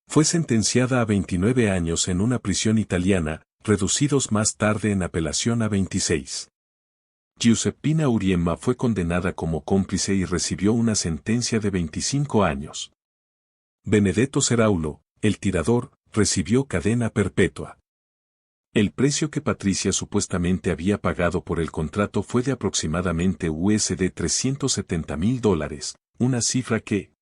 Fue sentenciada a 29 años en una prisión italiana, reducidos más tarde en apelación a 26. Giuseppina Uriemma fue condenada como cómplice y recibió una sentencia de 25 años. Benedetto Ceraulo, el tirador, recibió cadena perpetua. El precio que Patricia supuestamente había pagado por el contrato fue de aproximadamente $370.000, una cifra que,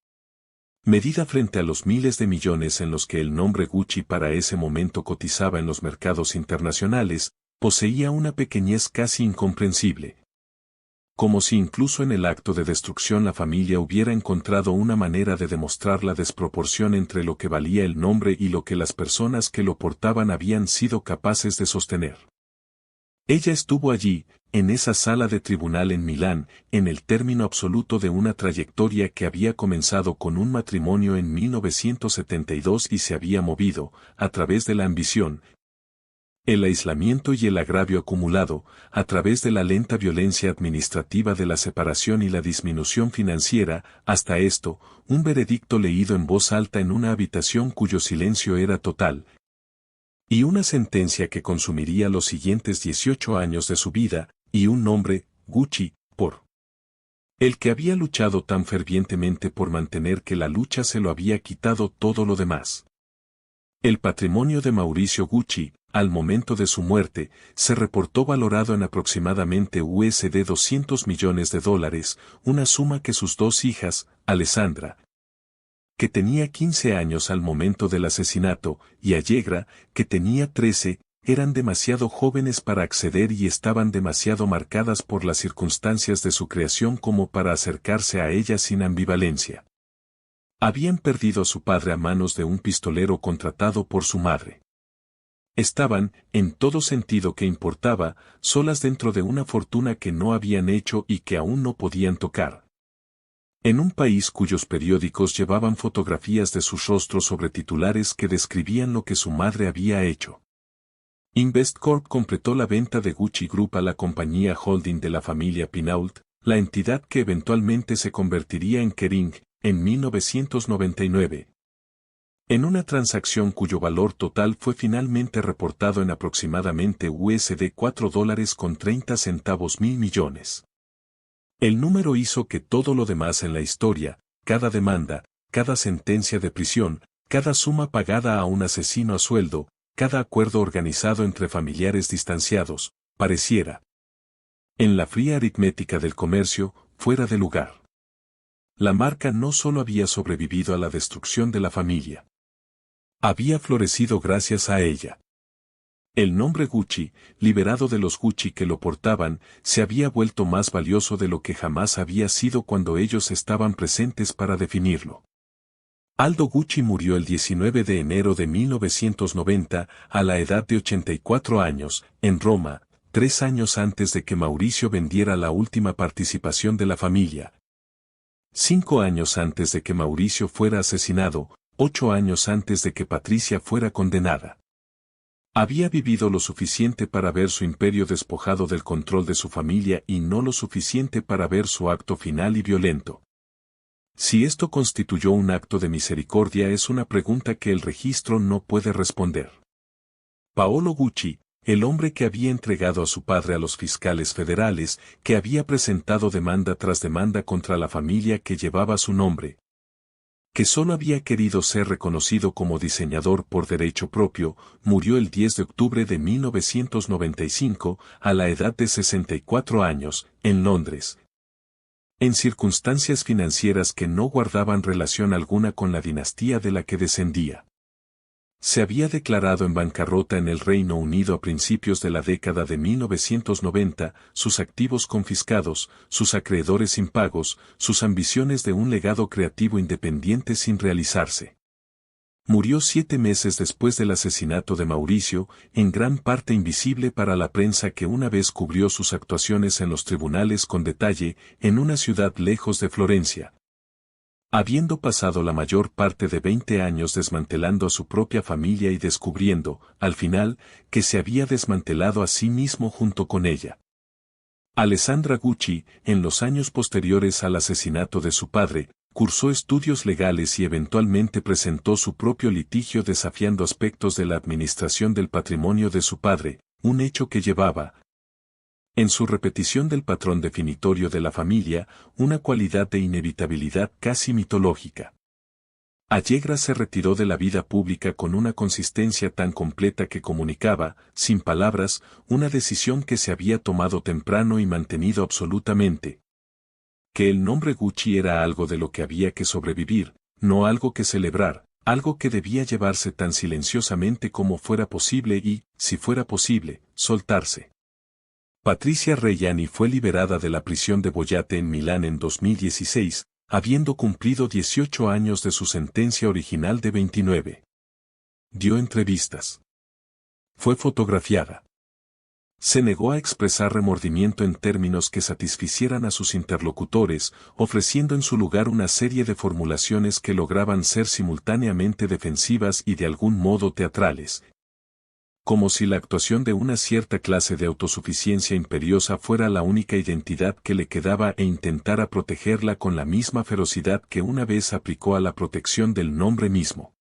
medida frente a los miles de millones en los que el nombre Gucci para ese momento cotizaba en los mercados internacionales, poseía una pequeñez casi incomprensible. Como si incluso en el acto de destrucción la familia hubiera encontrado una manera de demostrar la desproporción entre lo que valía el nombre y lo que las personas que lo portaban habían sido capaces de sostener. Ella estuvo allí, en esa sala de tribunal en Milán, en el término absoluto de una trayectoria que había comenzado con un matrimonio en 1972 y se había movido, a través de la ambición, el aislamiento y el agravio acumulado, a través de la lenta violencia administrativa de la separación y la disminución financiera, hasta esto, un veredicto leído en voz alta en una habitación cuyo silencio era total, y una sentencia que consumiría los siguientes 18 años de su vida, y un nombre, Gucci, por el que había luchado tan fervientemente por mantener que la lucha se lo había quitado todo lo demás. El patrimonio de Mauricio Gucci, al momento de su muerte, se reportó valorado en aproximadamente $200 millones, una suma que sus dos hijas, Alessandra, que tenía 15 años al momento del asesinato, y Allegra, que tenía 13, eran demasiado jóvenes para acceder y estaban demasiado marcadas por las circunstancias de su creación como para acercarse a ella sin ambivalencia. Habían perdido a su padre a manos de un pistolero contratado por su madre. Estaban, en todo sentido que importaba, solas dentro de una fortuna que no habían hecho y que aún no podían tocar. En un país cuyos periódicos llevaban fotografías de sus rostros sobre titulares que describían lo que su madre había hecho. Investcorp completó la venta de Gucci Group a la compañía holding de la familia Pinault, la entidad que eventualmente se convertiría en Kering, en 1999. En una transacción cuyo valor total fue finalmente reportado en aproximadamente $4.30 mil millones. El número hizo que todo lo demás en la historia, cada demanda, cada sentencia de prisión, cada suma pagada a un asesino a sueldo, cada acuerdo organizado entre familiares distanciados, pareciera, en la fría aritmética del comercio, fuera de lugar. La marca no solo había sobrevivido a la destrucción de la familia. Había florecido gracias a ella. El nombre Gucci, liberado de los Gucci que lo portaban, se había vuelto más valioso de lo que jamás había sido cuando ellos estaban presentes para definirlo. Aldo Gucci murió el 19 de enero de 1990, a la edad de 84 años, en Roma, 3 años antes de que Mauricio vendiera la última participación de la familia. 5 años antes de que Mauricio fuera asesinado, 8 años antes de que Patricia fuera condenada. Había vivido lo suficiente para ver su imperio despojado del control de su familia y no lo suficiente para ver su acto final y violento. Si esto constituyó un acto de misericordia es una pregunta que el registro no puede responder. Paolo Gucci, el hombre que había entregado a su padre a los fiscales federales, que había presentado demanda tras demanda contra la familia que llevaba su nombre, que solo había querido ser reconocido como diseñador por derecho propio, murió el 10 de octubre de 1995, a la edad de 64 años, en Londres, en circunstancias financieras que no guardaban relación alguna con la dinastía de la que descendía. Se había declarado en bancarrota en el Reino Unido a principios de la década de 1990, sus activos confiscados, sus acreedores impagos, sus ambiciones de un legado creativo independiente sin realizarse. Murió 7 meses después del asesinato de Mauricio, en gran parte invisible para la prensa que una vez cubrió sus actuaciones en los tribunales con detalle, en una ciudad lejos de Florencia. Habiendo pasado la mayor parte de 20 años desmantelando a su propia familia y descubriendo, al final, que se había desmantelado a sí mismo junto con ella. Alessandra Gucci, en los años posteriores al asesinato de su padre, cursó estudios legales y eventualmente presentó su propio litigio desafiando aspectos de la administración del patrimonio de su padre, un hecho que llevaba, en su repetición del patrón definitorio de la familia, una cualidad de inevitabilidad casi mitológica. Allegra se retiró de la vida pública con una consistencia tan completa que comunicaba, sin palabras, una decisión que se había tomado temprano y mantenido absolutamente. Que el nombre Gucci era algo de lo que había que sobrevivir, no algo que celebrar, algo que debía llevarse tan silenciosamente como fuera posible y, si fuera posible, soltarse. Patricia Reggiani fue liberada de la prisión de Boyate en Milán en 2016, habiendo cumplido 18 años de su sentencia original de 29. Dio entrevistas. Fue fotografiada. Se negó a expresar remordimiento en términos que satisficieran a sus interlocutores, ofreciendo en su lugar una serie de formulaciones que lograban ser simultáneamente defensivas y de algún modo teatrales. Como si la actuación de una cierta clase de autosuficiencia imperiosa fuera la única identidad que le quedaba e intentara protegerla con la misma ferocidad que una vez aplicó a la protección del nombre mismo.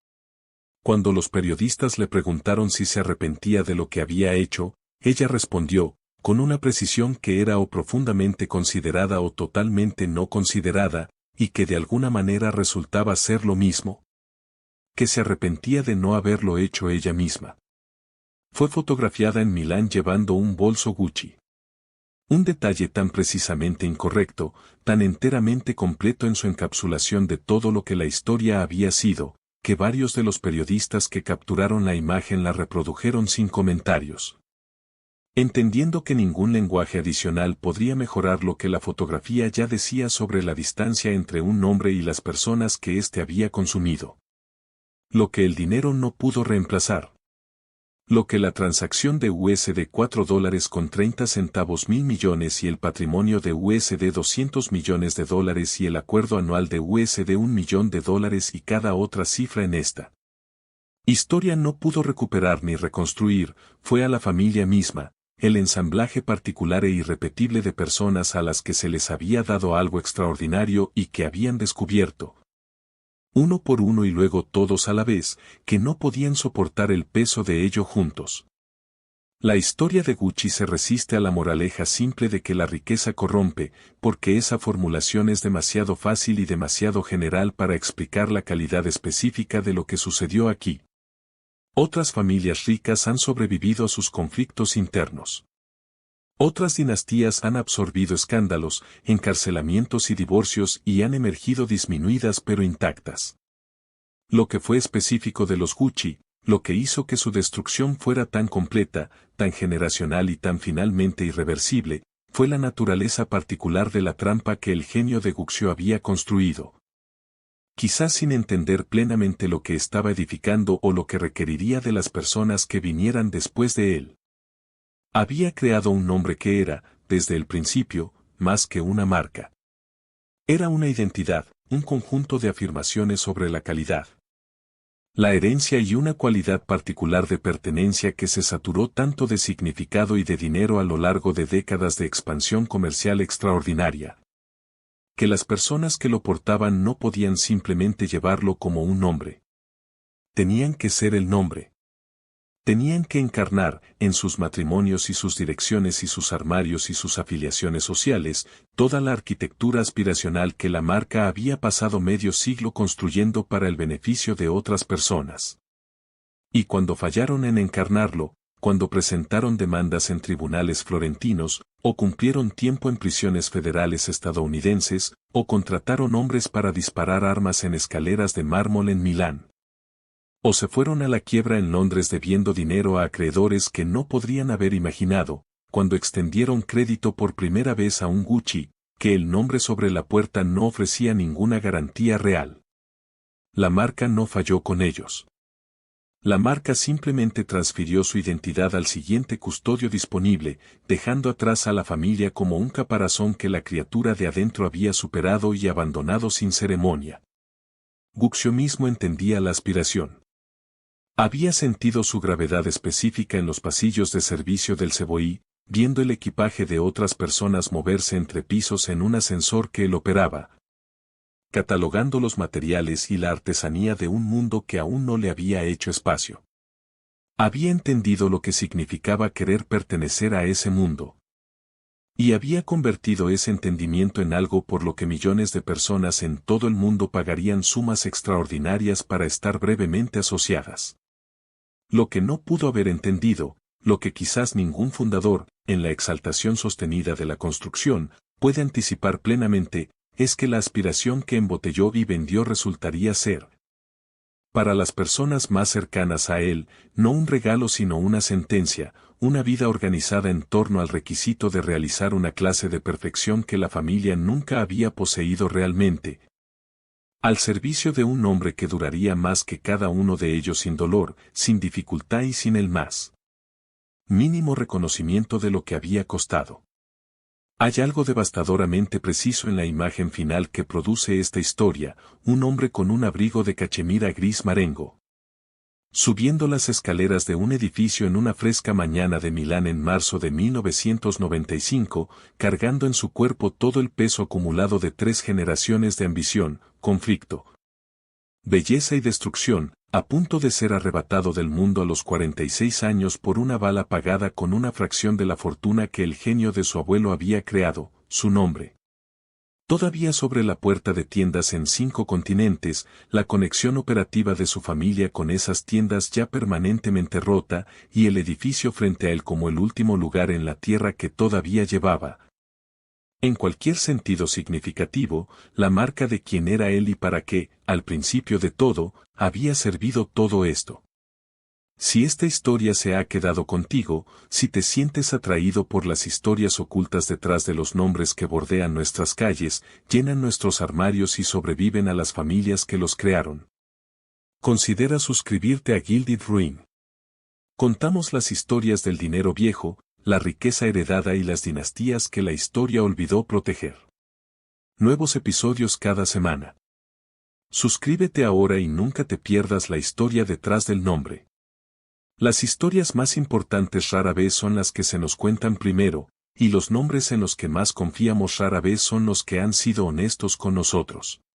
Cuando los periodistas le preguntaron si se arrepentía de lo que había hecho, ella respondió, con una precisión que era o profundamente considerada o totalmente no considerada, y que de alguna manera resultaba ser lo mismo. Que se arrepentía de no haberlo hecho ella misma. Fue fotografiada en Milán llevando un bolso Gucci. Un detalle tan precisamente incorrecto, tan enteramente completo en su encapsulación de todo lo que la historia había sido, que varios de los periodistas que capturaron la imagen la reprodujeron sin comentarios. Entendiendo que ningún lenguaje adicional podría mejorar lo que la fotografía ya decía sobre la distancia entre un hombre y las personas que éste había consumido. Lo que el dinero no pudo reemplazar. Lo que la transacción de USD $4.30 mil millones y el patrimonio de USD $200 millones y el acuerdo anual de USD $1 millón y cada otra cifra en esta historia no pudo recuperar ni reconstruir, fue a la familia misma, el ensamblaje particular e irrepetible de personas a las que se les había dado algo extraordinario y que habían descubierto, uno por uno y luego todos a la vez, que no podían soportar el peso de ello juntos. La historia de Gucci se resiste a la moraleja simple de que la riqueza corrompe, porque esa formulación es demasiado fácil y demasiado general para explicar la calidad específica de lo que sucedió aquí. Otras familias ricas han sobrevivido a sus conflictos internos. Otras dinastías han absorbido escándalos, encarcelamientos y divorcios y han emergido disminuidas pero intactas. Lo que fue específico de los Gucci, lo que hizo que su destrucción fuera tan completa, tan generacional y tan finalmente irreversible, fue la naturaleza particular de la trampa que el genio de Guccio había construido. Quizás sin entender plenamente lo que estaba edificando o lo que requeriría de las personas que vinieran después de él. Había creado un nombre que era, desde el principio, más que una marca. Era una identidad, un conjunto de afirmaciones sobre la calidad, la herencia y una cualidad particular de pertenencia que se saturó tanto de significado y de dinero a lo largo de décadas de expansión comercial extraordinaria, que las personas que lo portaban no podían simplemente llevarlo como un nombre. Tenían que ser el nombre. Tenían que encarnar, en sus matrimonios y sus direcciones y sus armarios y sus afiliaciones sociales, toda la arquitectura aspiracional que la marca había pasado medio siglo construyendo para el beneficio de otras personas. Y cuando fallaron en encarnarlo, cuando presentaron demandas en tribunales florentinos, o cumplieron tiempo en prisiones federales estadounidenses, o contrataron hombres para disparar armas en escaleras de mármol en Milán, o se fueron a la quiebra en Londres debiendo dinero a acreedores que no podrían haber imaginado, cuando extendieron crédito por primera vez a un Gucci, que el nombre sobre la puerta no ofrecía ninguna garantía real. La marca no falló con ellos. La marca simplemente transfirió su identidad al siguiente custodio disponible, dejando atrás a la familia como un caparazón que la criatura de adentro había superado y abandonado sin ceremonia. Guxio mismo entendía la aspiración. Había sentido su gravedad específica en los pasillos de servicio del Ceboí, viendo el equipaje de otras personas moverse entre pisos en un ascensor que él operaba, catalogando los materiales y la artesanía de un mundo que aún no le había hecho espacio. Había entendido lo que significaba querer pertenecer a ese mundo. Y había convertido ese entendimiento en algo por lo que millones de personas en todo el mundo pagarían sumas extraordinarias para estar brevemente asociadas. Lo que no pudo haber entendido, lo que quizás ningún fundador, en la exaltación sostenida de la construcción, puede anticipar plenamente, es que la aspiración que embotelló y vendió resultaría ser, para las personas más cercanas a él, no un regalo sino una sentencia, una vida organizada en torno al requisito de realizar una clase de perfección que la familia nunca había poseído realmente, al servicio de un hombre que duraría más que cada uno de ellos sin dolor, sin dificultad y sin el más mínimo reconocimiento de lo que había costado. Hay algo devastadoramente preciso en la imagen final que produce esta historia, un hombre con un abrigo de cachemira gris marengo, subiendo las escaleras de un edificio en una fresca mañana de Milán en marzo de 1995, cargando en su cuerpo todo el peso acumulado de 3 generaciones de ambición, conflicto, belleza y destrucción, a punto de ser arrebatado del mundo a los 46 años por una bala pagada con una fracción de la fortuna que el genio de su abuelo había creado, su nombre. Todavía sobre la puerta de tiendas en 5 continentes, la conexión operativa de su familia con esas tiendas ya permanentemente rota, y el edificio frente a él como el último lugar en la tierra que todavía llevaba, en cualquier sentido significativo, la marca de quién era él y para qué, al principio de todo, había servido todo esto. Si esta historia se ha quedado contigo, si te sientes atraído por las historias ocultas detrás de los nombres que bordean nuestras calles, llenan nuestros armarios y sobreviven a las familias que los crearon, considera suscribirte a Gilded Ruin. Contamos las historias del dinero viejo, la riqueza heredada y las dinastías que la historia olvidó proteger. Nuevos episodios cada semana. Suscríbete ahora y nunca te pierdas la historia detrás del nombre. Las historias más importantes rara vez son las que se nos cuentan primero, y los nombres en los que más confiamos rara vez son los que han sido honestos con nosotros.